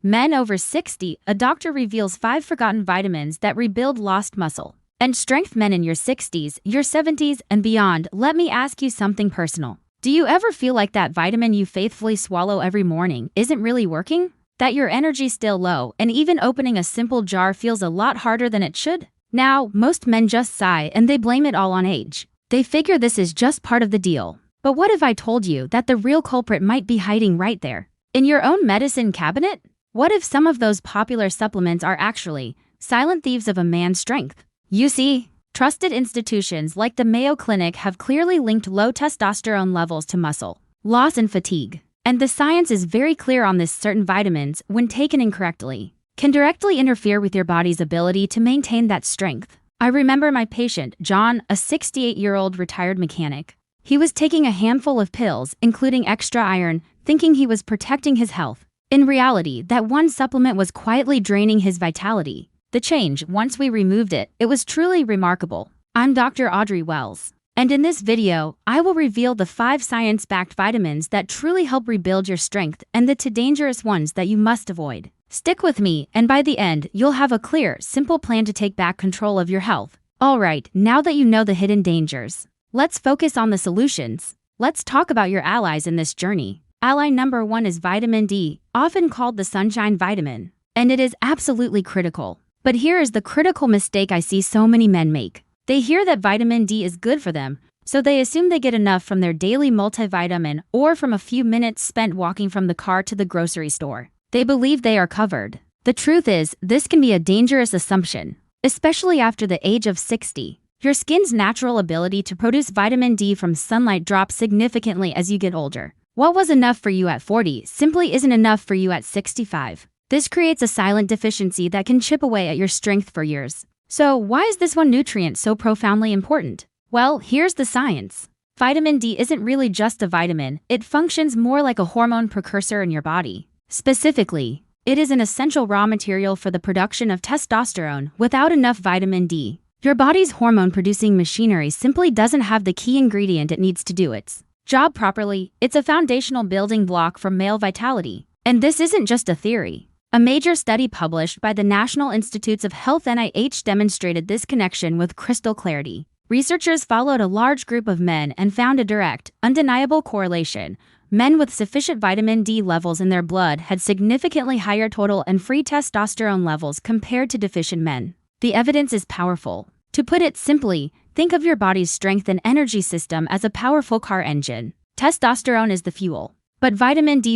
Men over 60, a doctor reveals 5 forgotten vitamins that rebuild lost muscle and strength. Men in your 60s, your 70s, and beyond, let me ask you something personal. Do you ever feel like that vitamin you faithfully swallow every morning isn't really working? That your energy's still low, and even opening a simple jar feels a lot harder than it should? Now, most men just sigh and they blame it all on age. They figure this is just part of the deal. But what if I told you that the real culprit might be hiding right there, in your own medicine cabinet? What if some of those popular supplements are actually silent thieves of a man's strength? You see, trusted institutions like the Mayo Clinic have clearly linked low testosterone levels to muscle loss and fatigue. And the science is very clear on this: certain vitamins, when taken incorrectly, can directly interfere with your body's ability to maintain that strength. I remember my patient, John, a 68-year-old retired mechanic. He was taking a handful of pills, including extra iron, thinking he was protecting his health. In reality, that one supplement was quietly draining his vitality. The change, once we removed it, it was truly remarkable. I'm Dr. Audrey Wells, and in this video, I will reveal the 5 science-backed vitamins that truly help rebuild your strength and the 2 dangerous ones that you must avoid. Stick with me, and by the end, you'll have a clear, simple plan to take back control of your health. Alright, now that you know the hidden dangers, let's focus on the solutions. Let's talk about your allies in this journey. Ally number 1 is vitamin D, often called the sunshine vitamin. And it is absolutely critical. But here is the critical mistake I see so many men make. They hear that vitamin D is good for them, so they assume they get enough from their daily multivitamin or from a few minutes spent walking from the car to the grocery store. They believe they are covered. The truth is, this can be a dangerous assumption, especially after the age of 60. Your skin's natural ability to produce vitamin D from sunlight drops significantly as you get older. What was enough for you at 40 simply isn't enough for you at 65. This creates a silent deficiency that can chip away at your strength for years. So why is this one nutrient so profoundly important? Well, here's the science. Vitamin D isn't really just a vitamin, it functions more like a hormone precursor in your body. Specifically, it is an essential raw material for the production of testosterone. Without enough vitamin D, your body's hormone-producing machinery simply doesn't have the key ingredient it needs to do its job properly. It's a foundational building block for male vitality. And this isn't just a theory. A major study published by the National Institutes of Health (NIH) demonstrated this connection with crystal clarity. Researchers followed a large group of men and found a direct, undeniable correlation. Men with sufficient vitamin D levels in their blood had significantly higher total and free testosterone levels compared to deficient men. The evidence is powerful. To put it simply, think of your body's strength and energy system as a powerful car engine. Testosterone is the fuel, but vitamin D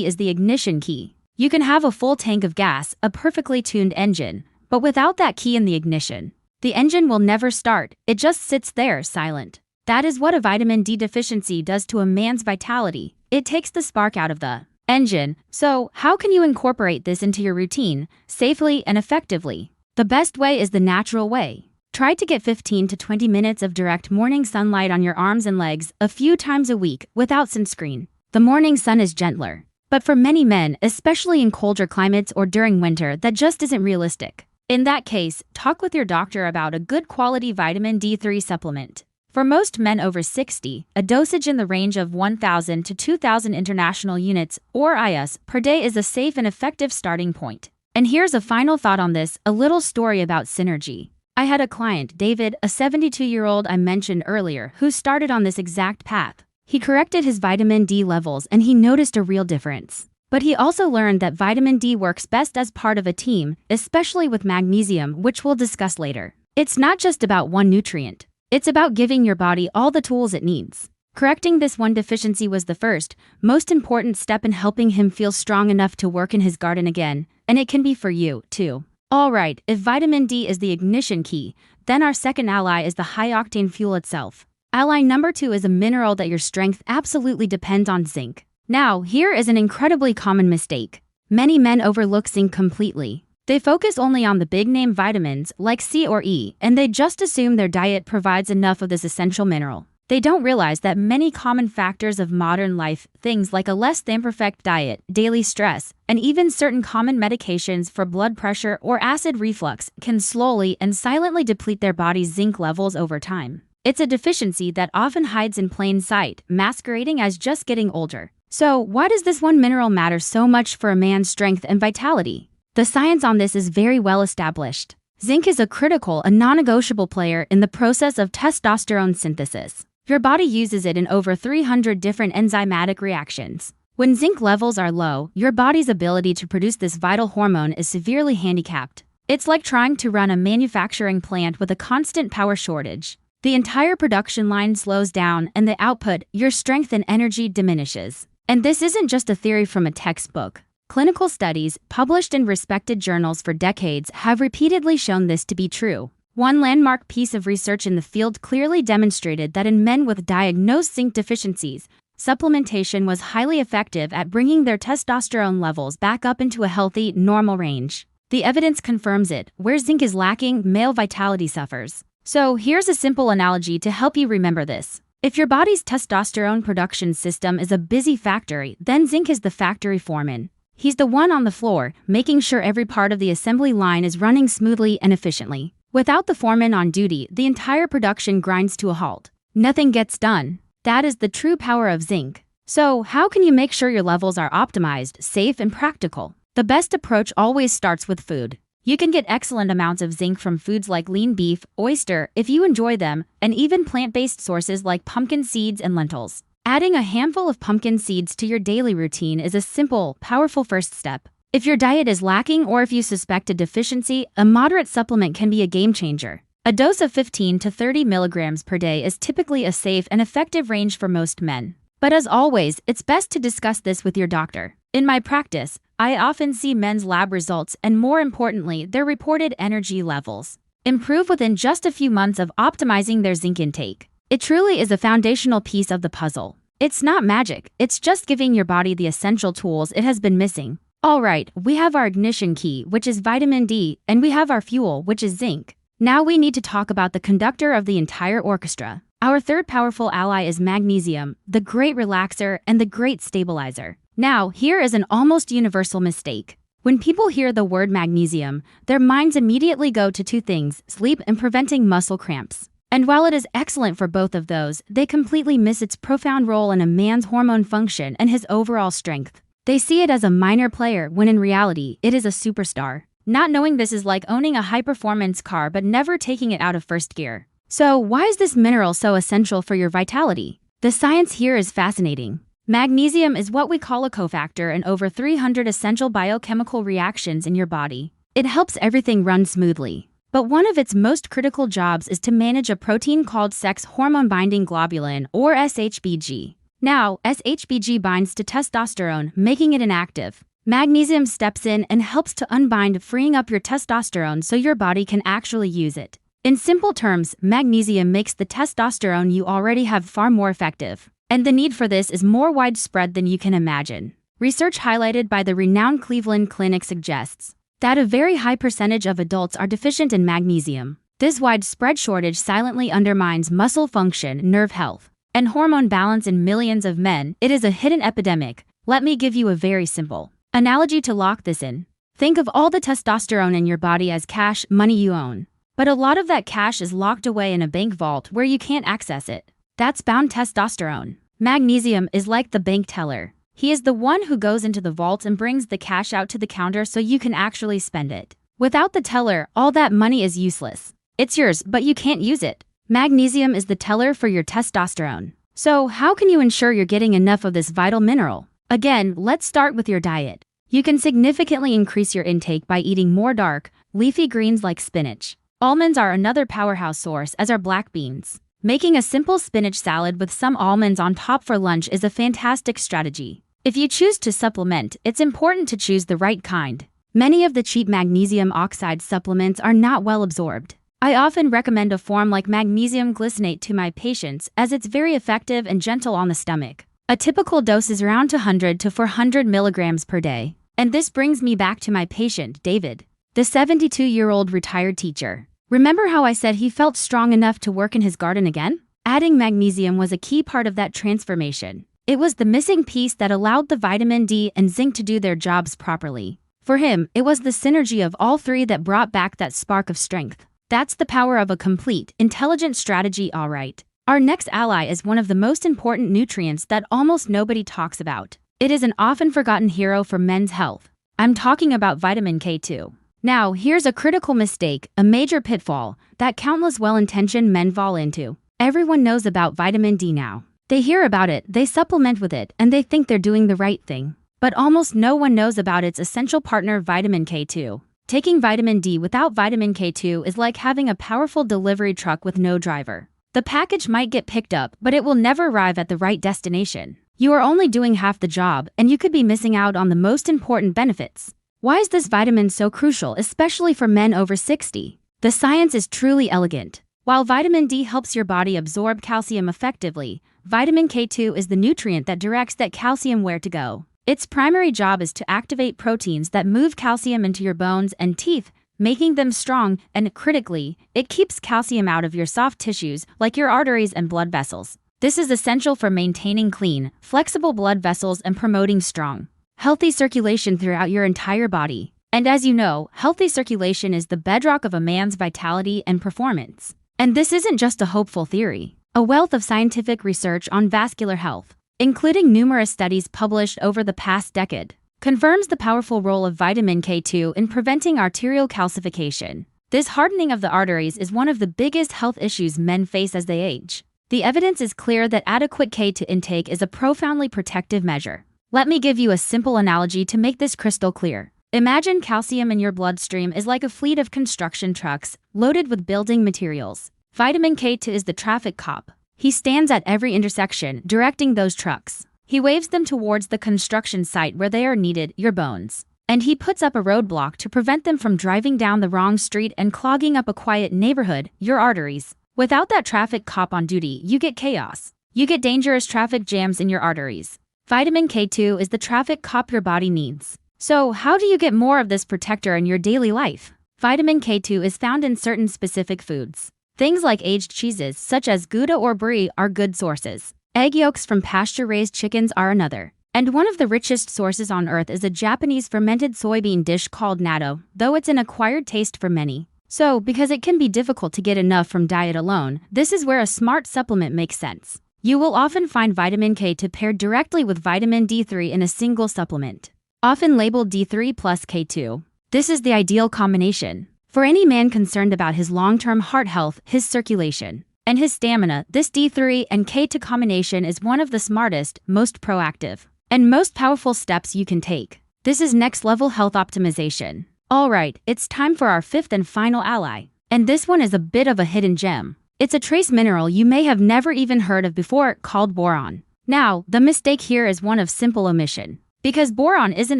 is the ignition key. You can have a full tank of gas, a perfectly tuned engine, but without that key in the ignition, the engine will never start. It just sits there, silent. That is what a vitamin D deficiency does to a man's vitality. It takes the spark out of the engine. So, how can you incorporate this into your routine, safely and effectively? The best way is the natural way. Try to get 15 to 20 minutes of direct morning sunlight on your arms and legs a few times a week without sunscreen. The morning sun is gentler. But for many men, especially in colder climates or during winter, that just isn't realistic. In that case, talk with your doctor about a good quality vitamin D3 supplement. For most men over 60, a dosage in the range of 1,000 to 2,000 international units, or IUs, per day is a safe and effective starting point. And here's a final thought on this, a little story about synergy. I had a client, David, a 72-year-old I mentioned earlier, who started on this exact path. He corrected his vitamin D levels and he noticed a real difference. But he also learned that vitamin D works best as part of a team, especially with magnesium, which we'll discuss later. It's not just about one nutrient. It's about giving your body all the tools it needs. Correcting this one deficiency was the first, most important step in helping him feel strong enough to work in his garden again. And it can be for you, too. Alright, if vitamin D is the ignition key, then our second ally is the high-octane fuel itself. Ally number 2 is a mineral that your strength absolutely depends on: zinc. Now, here is an incredibly common mistake. Many men overlook zinc completely. They focus only on the big-name vitamins like C or E, and they just assume their diet provides enough of this essential mineral. They don't realize that many common factors of modern life, things like a less than perfect diet, daily stress, and even certain common medications for blood pressure or acid reflux, can slowly and silently deplete their body's zinc levels over time. It's a deficiency that often hides in plain sight, masquerading as just getting older. So, why does this one mineral matter so much for a man's strength and vitality? The science on this is very well established. Zinc is a critical and non-negotiable player in the process of testosterone synthesis. Your body uses it in over 300 different enzymatic reactions. When zinc levels are low, your body's ability to produce this vital hormone is severely handicapped. It's like trying to run a manufacturing plant with a constant power shortage. The entire production line slows down and the output, your strength and energy, diminishes. And this isn't just a theory from a textbook. Clinical studies, published in respected journals for decades, have repeatedly shown this to be true. One landmark piece of research in the field clearly demonstrated that in men with diagnosed zinc deficiencies, supplementation was highly effective at bringing their testosterone levels back up into a healthy, normal range. The evidence confirms it. Where zinc is lacking, male vitality suffers. So here's a simple analogy to help you remember this. If your body's testosterone production system is a busy factory, then zinc is the factory foreman. He's the one on the floor, making sure every part of the assembly line is running smoothly and efficiently. Without the foreman on duty, the entire production grinds to a halt. Nothing gets done. That is the true power of zinc. So, how can you make sure your levels are optimized, safe, and practical? The best approach always starts with food. You can get excellent amounts of zinc from foods like lean beef, oyster, if you enjoy them, and even plant-based sources like pumpkin seeds and lentils. Adding a handful of pumpkin seeds to your daily routine is a simple, powerful first step. If your diet is lacking or if you suspect a deficiency, a moderate supplement can be a game changer. A dose of 15 to 30 milligrams per day is typically a safe and effective range for most men. But as always, it's best to discuss this with your doctor. In my practice, I often see men's lab results and, more importantly, their reported energy levels improve within just a few months of optimizing their zinc intake. It truly is a foundational piece of the puzzle. It's not magic, it's just giving your body the essential tools it has been missing. Alright, we have our ignition key, which is vitamin D, and we have our fuel, which is zinc. Now we need to talk about the conductor of the entire orchestra. Our third powerful ally is magnesium, the great relaxer and the great stabilizer. Now, here is an almost universal mistake. When people hear the word magnesium, their minds immediately go to two things: sleep and preventing muscle cramps. And while it is excellent for both of those, they completely miss its profound role in a man's hormone function and his overall strength. They see it as a minor player when in reality, it is a superstar. Not knowing this is like owning a high-performance car but never taking it out of first gear. So, why is this mineral so essential for your vitality? The science here is fascinating. Magnesium is what we call a cofactor in over 300 essential biochemical reactions in your body. It helps everything run smoothly. But one of its most critical jobs is to manage a protein called sex hormone-binding globulin, or SHBG. Now, SHBG binds to testosterone, making it inactive. Magnesium steps in and helps to unbind, freeing up your testosterone so your body can actually use it. In simple terms, magnesium makes the testosterone you already have far more effective. And the need for this is more widespread than you can imagine. Research highlighted by the renowned Cleveland Clinic suggests that a very high percentage of adults are deficient in magnesium. This widespread shortage silently undermines muscle function, nerve health, and hormone balance in millions of men. It is a hidden epidemic. Let me give you a very simple analogy to lock this in. Think of all the testosterone in your body as cash, money you own. But a lot of that cash is locked away in a bank vault where you can't access it. That's bound testosterone. Magnesium is like the bank teller. He is the one who goes into the vault and brings the cash out to the counter so you can actually spend it. Without the teller, all that money is useless. It's yours, but you can't use it. Magnesium is the teller for your testosterone. So, how can you ensure you're getting enough of this vital mineral? Again, let's start with your diet. You can significantly increase your intake by eating more dark, leafy greens like spinach. Almonds are another powerhouse source, as are black beans. Making a simple spinach salad with some almonds on top for lunch is a fantastic strategy. If you choose to supplement, it's important to choose the right kind. Many of the cheap magnesium oxide supplements are not well absorbed. I often recommend a form like magnesium glycinate to my patients as it's very effective and gentle on the stomach. A typical dose is around 200 to 400 milligrams per day. And this brings me back to my patient, David, the 72-year-old retired teacher. Remember how I said he felt strong enough to work in his garden again? Adding magnesium was a key part of that transformation. It was the missing piece that allowed the vitamin D and zinc to do their jobs properly. For him, it was the synergy of all three that brought back that spark of strength. That's the power of a complete, intelligent strategy, alright. Our next ally is one of the most important nutrients that almost nobody talks about. It is an often forgotten hero for men's health. I'm talking about vitamin K2. Now, here's a critical mistake, a major pitfall, that countless well-intentioned men fall into. Everyone knows about vitamin D now. They hear about it, they supplement with it, and they think they're doing the right thing. But almost no one knows about its essential partner, vitamin K2. Taking vitamin D without vitamin K2 is like having a powerful delivery truck with no driver. The package might get picked up, but it will never arrive at the right destination. You are only doing half the job, and you could be missing out on the most important benefits. Why is this vitamin so crucial, especially for men over 60? The science is truly elegant. While vitamin D helps your body absorb calcium effectively, vitamin K2 is the nutrient that directs that calcium where to go. Its primary job is to activate proteins that move calcium into your bones and teeth, making them strong, and critically, it keeps calcium out of your soft tissues like your arteries and blood vessels. This is essential for maintaining clean, flexible blood vessels and promoting strong, healthy circulation throughout your entire body. And as you know, healthy circulation is the bedrock of a man's vitality and performance. And this isn't just a hopeful theory. A wealth of scientific research on vascular health, including numerous studies published over the past decade, confirms the powerful role of vitamin K2 in preventing arterial calcification. This hardening of the arteries is one of the biggest health issues men face as they age. The evidence is clear that adequate K2 intake is a profoundly protective measure. Let me give you a simple analogy to make this crystal clear. Imagine calcium in your bloodstream is like a fleet of construction trucks loaded with building materials. Vitamin K2 is the traffic cop. He stands at every intersection, directing those trucks. He waves them towards the construction site where they are needed, your bones. And he puts up a roadblock to prevent them from driving down the wrong street and clogging up a quiet neighborhood, your arteries. Without that traffic cop on duty, you get chaos. You get dangerous traffic jams in your arteries. Vitamin K2 is the traffic cop your body needs. So, how do you get more of this protector in your daily life? Vitamin K2 is found in certain specific foods. Things like aged cheeses, such as Gouda or Brie, are good sources. Egg yolks from pasture-raised chickens are another. And one of the richest sources on earth is a Japanese fermented soybean dish called natto, though it's an acquired taste for many. So, because it can be difficult to get enough from diet alone, this is where a smart supplement makes sense. You will often find vitamin K2 paired directly with vitamin D3 in a single supplement, often labeled D3 plus K2. This is the ideal combination for any man concerned about his long-term heart health, his circulation, and his stamina. This D3 and K2 combination is one of the smartest, most proactive, and most powerful steps you can take. This is next-level health optimization. Alright, it's time for our fifth and final ally. And this one is a bit of a hidden gem. It's a trace mineral you may have never even heard of before, called boron. Now, the mistake here is one of simple omission. Because boron isn't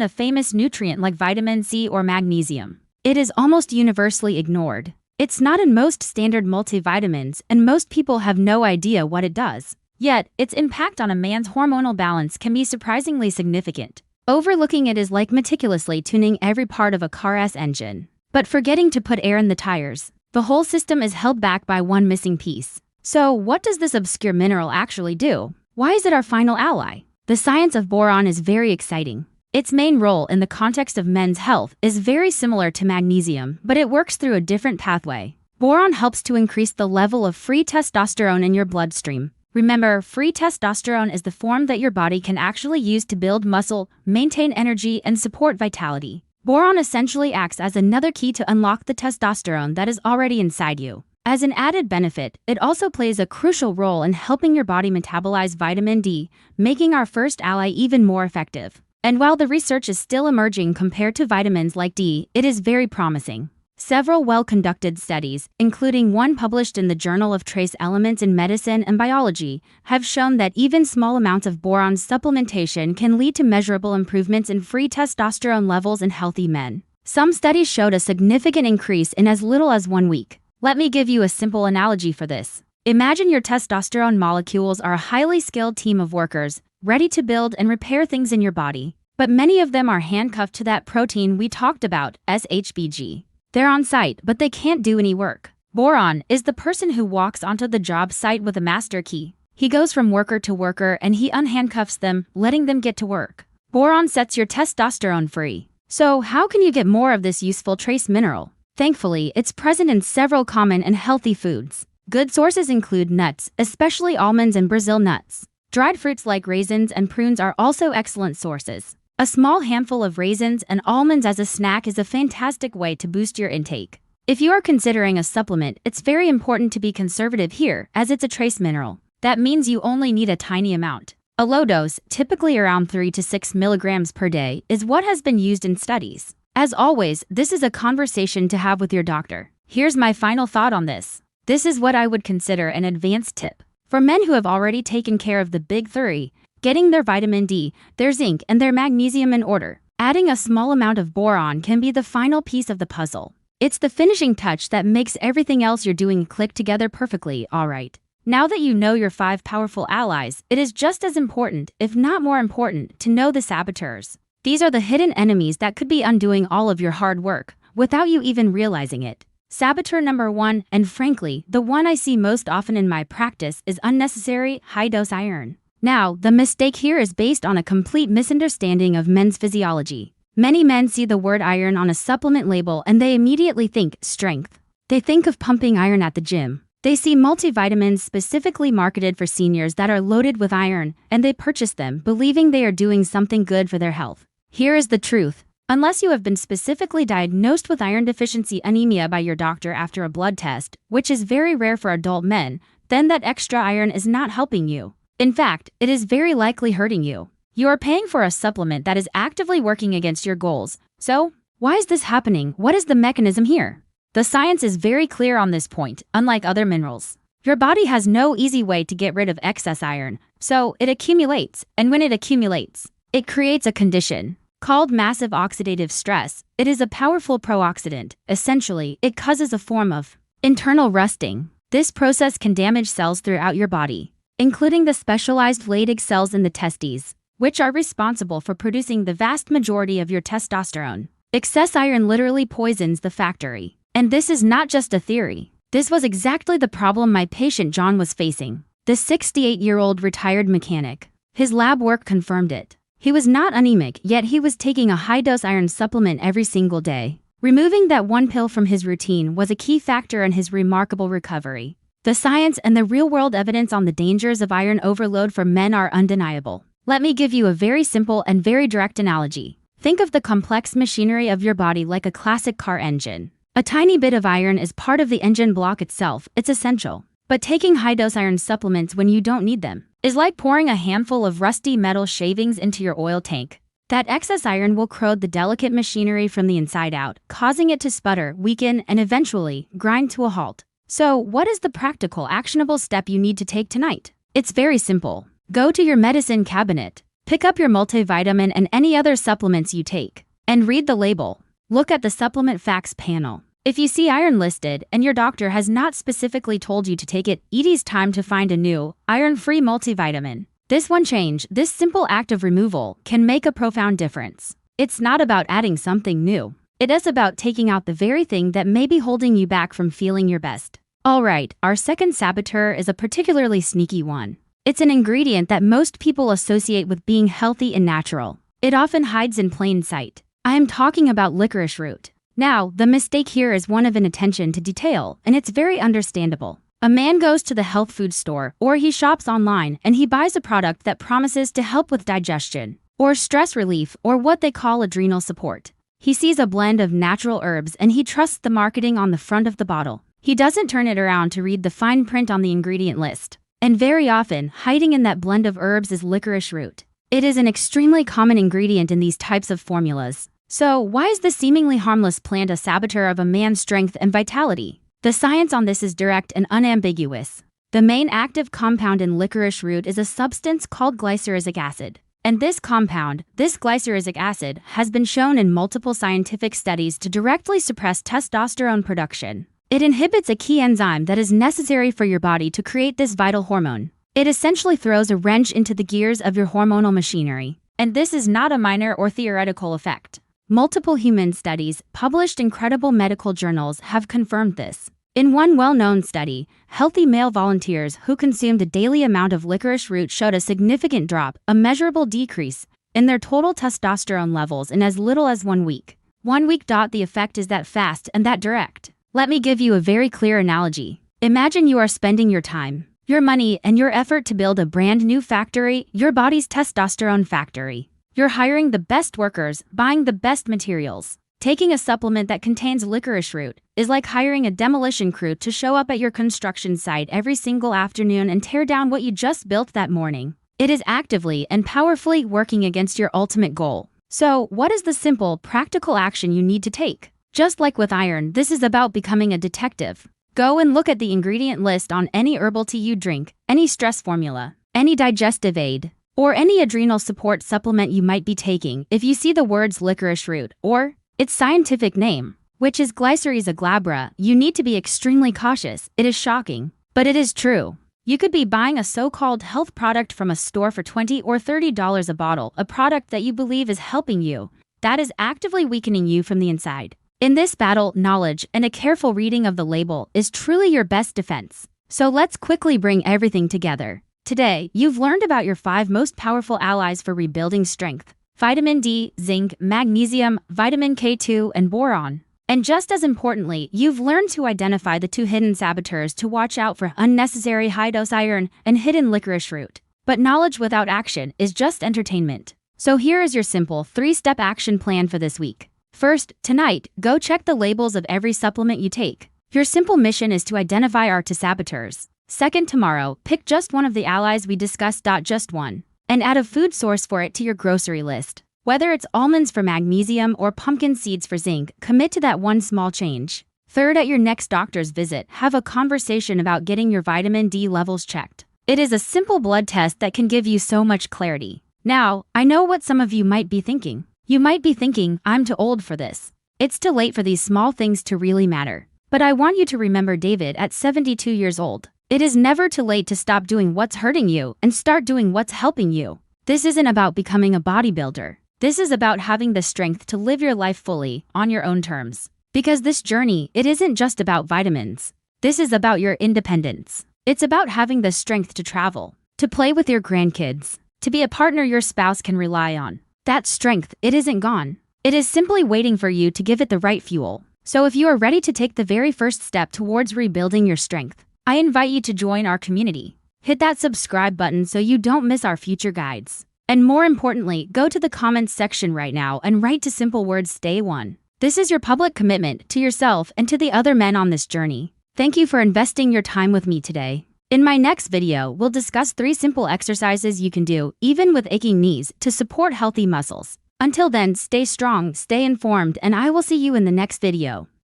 a famous nutrient like vitamin C or magnesium. It is almost universally ignored. It's not in most standard multivitamins, and most people have no idea what it does. Yet, its impact on a man's hormonal balance can be surprisingly significant. Overlooking it is like meticulously tuning every part of a car's engine, but forgetting to put air in the tires. The whole system is held back by one missing piece. So, what does this obscure mineral actually do? Why is it our final ally? The science of boron is very exciting. Its main role in the context of men's health is very similar to magnesium, but it works through a different pathway. Boron helps to increase the level of free testosterone in your bloodstream. Remember, free testosterone is the form that your body can actually use to build muscle, maintain energy, and support vitality. Boron essentially acts as another key to unlock the testosterone that is already inside you. As an added benefit, it also plays a crucial role in helping your body metabolize vitamin D, making our first ally even more effective. And while the research is still emerging compared to vitamins like D, it is very promising. Several well-conducted studies, including one published in the Journal of Trace Elements in Medicine and Biology, have shown that even small amounts of boron supplementation can lead to measurable improvements in free testosterone levels in healthy men. Some studies showed a significant increase in as little as 1 week. Let me give you a simple analogy for this. Imagine your testosterone molecules are a highly skilled team of workers, ready to build and repair things in your body. But many of them are handcuffed to that protein we talked about, SHBG. They're on site, but they can't do any work. Boron is the person who walks onto the job site with a master key. He goes from worker to worker and he unhandcuffs them, letting them get to work. Boron sets your testosterone free. So, how can you get more of this useful trace mineral? Thankfully, it's present in several common and healthy foods. Good sources include nuts, especially almonds and Brazil nuts. Dried fruits like raisins and prunes are also excellent sources. A small handful of raisins and almonds as a snack is a fantastic way to boost your intake. If you are considering a supplement, it's very important to be conservative here, as it's a trace mineral. That means you only need a tiny amount. A low dose, typically around 3 to 6 milligrams per day, is what has been used in studies. As always, this is a conversation to have with your doctor. Here's my final thought on this. This is what I would consider an advanced tip. For men who have already taken care of the big three, getting their vitamin D, their zinc, and their magnesium in order, adding a small amount of boron can be the final piece of the puzzle. It's the finishing touch that makes everything else you're doing click together perfectly, alright. Now that you know your 5 powerful allies, it is just as important, if not more important, to know the saboteurs. These are the hidden enemies that could be undoing all of your hard work, without you even realizing it. Saboteur number 1, and frankly, the one I see most often in my practice, is unnecessary, high-dose iron. Now, the mistake here is based on a complete misunderstanding of men's physiology. Many men see the word iron on a supplement label and they immediately think strength. They think of pumping iron at the gym. They see multivitamins specifically marketed for seniors that are loaded with iron, and they purchase them, believing they are doing something good for their health. Here is the truth. Unless you have been specifically diagnosed with iron deficiency anemia by your doctor after a blood test, which is very rare for adult men, then that extra iron is not helping you. In fact, it is very likely hurting you. You are paying for a supplement that is actively working against your goals. So, why is this happening? What is the mechanism here? The science is very clear on this point, unlike other minerals. Your body has no easy way to get rid of excess iron, so it accumulates, and when it accumulates, it creates a condition called massive oxidative stress. It is a powerful pro-oxidant. Essentially, it causes a form of internal rusting. This process can damage cells throughout your body, including the specialized Leydig cells in the testes, which are responsible for producing the vast majority of your testosterone. Excess iron literally poisons the factory. And this is not just a theory. This was exactly the problem my patient John was facing. The 68-year-old retired mechanic. His lab work confirmed it. He was not anemic, yet he was taking a high-dose iron supplement every single day. Removing that one pill from his routine was a key factor in his remarkable recovery. The science and the real-world evidence on the dangers of iron overload for men are undeniable. Let me give you a very simple and very direct analogy. Think of the complex machinery of your body like a classic car engine. A tiny bit of iron is part of the engine block itself. It's essential. But taking high-dose iron supplements when you don't need them is like pouring a handful of rusty metal shavings into your oil tank. That excess iron will corrode the delicate machinery from the inside out, causing it to sputter, weaken, and eventually grind to a halt. So, what is the practical, actionable step you need to take tonight? It's very simple. Go to your medicine cabinet, pick up your multivitamin and any other supplements you take, and read the label. Look at the supplement facts panel. If you see iron listed and your doctor has not specifically told you to take it, it is time to find a new, iron-free multivitamin. This one change, this simple act of removal, can make a profound difference. It's not about adding something new. It is about taking out the very thing that may be holding you back from feeling your best. Alright, our second saboteur is a particularly sneaky one. It's an ingredient that most people associate with being healthy and natural. It often hides in plain sight. I am talking about licorice root. Now, the mistake here is one of inattention to detail, and it's very understandable. A man goes to the health food store, or he shops online, and he buys a product that promises to help with digestion, or stress relief, or what they call adrenal support. He sees a blend of natural herbs and he trusts the marketing on the front of the bottle. He doesn't turn it around to read the fine print on the ingredient list. And very often, hiding in that blend of herbs is licorice root. It is an extremely common ingredient in these types of formulas. So, why is this seemingly harmless plant a saboteur of a man's strength and vitality? The science on this is direct and unambiguous. The main active compound in licorice root is a substance called glyceric acid. And this compound, this glyceric acid, has been shown in multiple scientific studies to directly suppress testosterone production. It inhibits a key enzyme that is necessary for your body to create this vital hormone. It essentially throws a wrench into the gears of your hormonal machinery. And this is not a minor or theoretical effect. Multiple human studies, published in credible medical journals, have confirmed this. In one well-known study, healthy male volunteers who consumed a daily amount of licorice root showed a significant drop, a measurable decrease, in their total testosterone levels in as little as 1 week. 1 week. The effect is that fast and that direct. Let me give you a very clear analogy. Imagine you are spending your time, your money, and your effort to build a brand new factory, your body's testosterone factory. You're hiring the best workers, buying the best materials. Taking a supplement that contains licorice root is like hiring a demolition crew to show up at your construction site every single afternoon and tear down what you just built that morning. It is actively and powerfully working against your ultimate goal. So, what is the simple, practical action you need to take? Just like with iron, this is about becoming a detective. Go and look at the ingredient list on any herbal tea you drink, any stress formula, any digestive aid, or any adrenal support supplement you might be taking. If you see the words licorice root or its scientific name, which is Glycyrrhiza glabra, you need to be extremely cautious. It is shocking, but it is true. You could be buying a so-called health product from a store for $20 or $30 a bottle, a product that you believe is helping you, that is actively weakening you from the inside. In this battle, knowledge and a careful reading of the label is truly your best defense. So let's quickly bring everything together. Today, you've learned about your 5 most powerful allies for rebuilding strength: vitamin D, zinc, magnesium, vitamin K2, and boron. And just as importantly, you've learned to identify the 2 hidden saboteurs to watch out for: unnecessary high-dose iron and hidden licorice root. But knowledge without action is just entertainment. So here is your simple 3-step action plan for this week. First, tonight, go check the labels of every supplement you take. Your simple mission is to identify our 2 saboteurs. Second, tomorrow, pick just one of the allies we discussed, just one, and add a food source for it to your grocery list. Whether it's almonds for magnesium or pumpkin seeds for zinc, commit to that one small change. Third, at your next doctor's visit, have a conversation about getting your vitamin D levels checked. It is a simple blood test that can give you so much clarity. Now, I know what some of you might be thinking. You might be thinking, I'm too old for this. It's too late for these small things to really matter. But I want you to remember David at 72 years old. It is never too late to stop doing what's hurting you and start doing what's helping you. This isn't about becoming a bodybuilder. This is about having the strength to live your life fully, on your own terms. Because this journey, it isn't just about vitamins. This is about your independence. It's about having the strength to travel, to play with your grandkids, to be a partner your spouse can rely on. That strength, it isn't gone. It is simply waiting for you to give it the right fuel. So if you are ready to take the very first step towards rebuilding your strength, I invite you to join our community. Hit that subscribe button so you don't miss our future guides. And more importantly, go to the comments section right now and write to simple words "Stay One." This is your public commitment to yourself and to the other men on this journey. Thank you for investing your time with me today. In my next video, we'll discuss 3 simple exercises you can do, even with aching knees, to support healthy muscles. Until then, stay strong, stay informed, and I will see you in the next video.